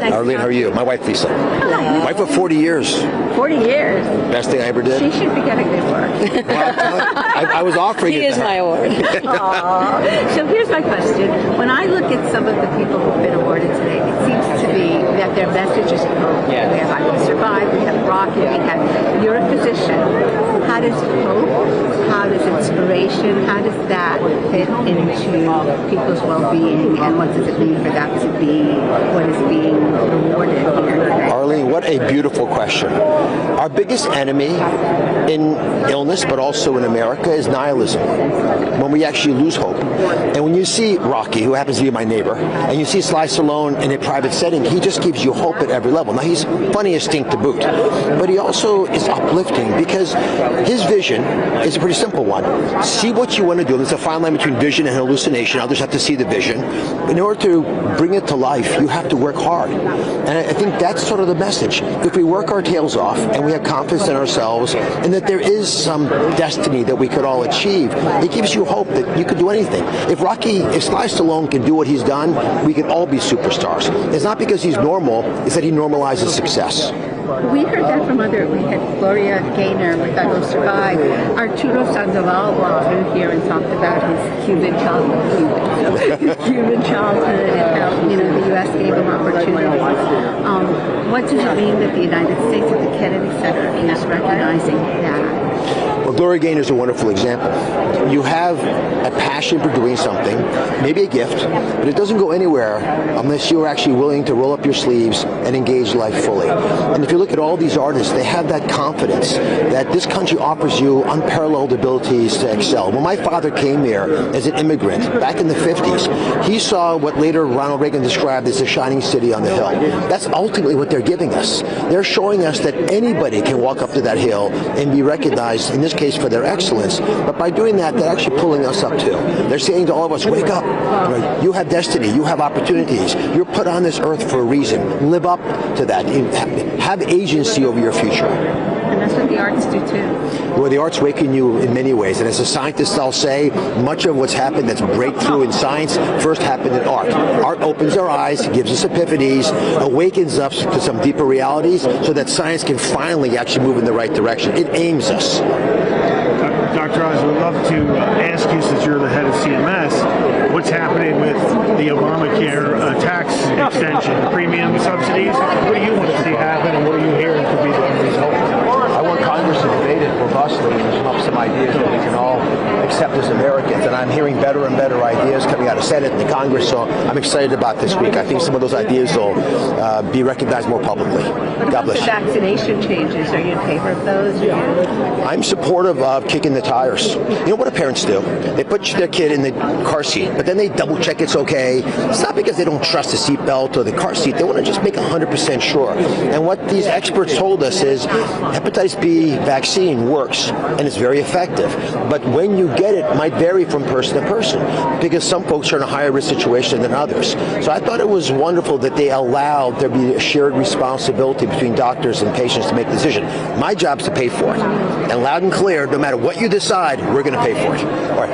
Arlene, how are you? My wife, Lisa. Hi. Wife of 40 years. 40 years. Best thing I ever did. She should be getting the award. I was offering it. He is my award. So here's my question. When I look at some of the people who've been awarded today, it seems to be that their message is hope. Yeah. We have I Will Survive, we have Rocky, we have, you're a physician. How does hope, how does inspiration, how does that fit into people's well-being, and what does it mean for that to be what is being rewarded here today? Arlene, what a beautiful question. Our biggest enemy in illness, but also in America, is nihilism. When we actually lose hope. And when you see Rocky, who happens to be my neighbor, and you see Sly Stallone in a private setting, he just gives you hope at every level. Now, he's funny as stink to boot, but he also is uplifting because his vision is a pretty simple one. See what you want to do. There's a fine line between vision and hallucination. Others have to see the vision. In order to bring it to life, you have to work hard. And I think that's sort of the message. If we work our tails off and we have confidence in ourselves and that there is some destiny that we could all achieve, it gives you hope that you could do anything. If Sly Stallone can do what he's done, we can all be superstars. It's not because he's normal, it's that he normalizes success. We heard that from we had Gloria Gaynor with I Will Survive. Arturo Sandoval walked through here and talked about his Cuban childhood, and how, the U.S. gave him opportunities. What does it mean that the United States at the Kennedy Center is recognizing that? Well, Gloria Gaynor is a wonderful example. You have a passion for doing something, maybe a gift, but it doesn't go anywhere unless you're actually willing to roll up your sleeves and engage life fully. And if you look at all these artists, they have that confidence that this country offers you unparalleled abilities to excel. When my father came here as an immigrant back in the 50s, he saw what later Ronald Reagan described as a shining city on the hill. That's ultimately what they're giving us. They're showing us that anybody can walk up to that hill and be recognized, in this case for their excellence, but by doing that, they're actually pulling us up too. They're saying to all of us, wake up. You have destiny. You have opportunities. You're put on this earth for a reason. Live up to that. Have agency over your future. And that's what the arts do too. Well, the arts awaken you in many ways. And as a scientist, I'll say much of what's happened that's breakthrough in science first happened in art. Art opens our eyes, gives us epiphanies, awakens us to some deeper realities so that science can finally actually move in the right direction. It aims us. Dr. Oz, we'd love to ask you, since you're the head of CMS, what's happening with the Obamacare tax extension, premium subsidies? What do you want to see happen, and what are you hearing could be the end result? I want Congress to debate it robustly and come up with some ideas that we can all accept as Americans. And I'm hearing better and better ideas coming out of Senate and the Congress, so I'm excited about this week. I think some of those ideas will be recognized more publicly. God bless you. The vaccination changes, are you in favor of those? I'm supportive of kicking the tires. You know what do parents do? They put their kid in the car seat, but then they double check it's okay. It's not because they don't trust the seat belt or the car seat. They want to just make 100% sure. And what these experts told us is hepatitis B vaccine works and it's very effective. But when you get it might vary from person to person because some folks are in a higher risk situation than others. So I thought it was wonderful that they allowed there be a shared responsibility between doctors and patients to make the decision. My job is to pay for it. And loud and clear, no matter what you decide, we're going to pay for it. All right.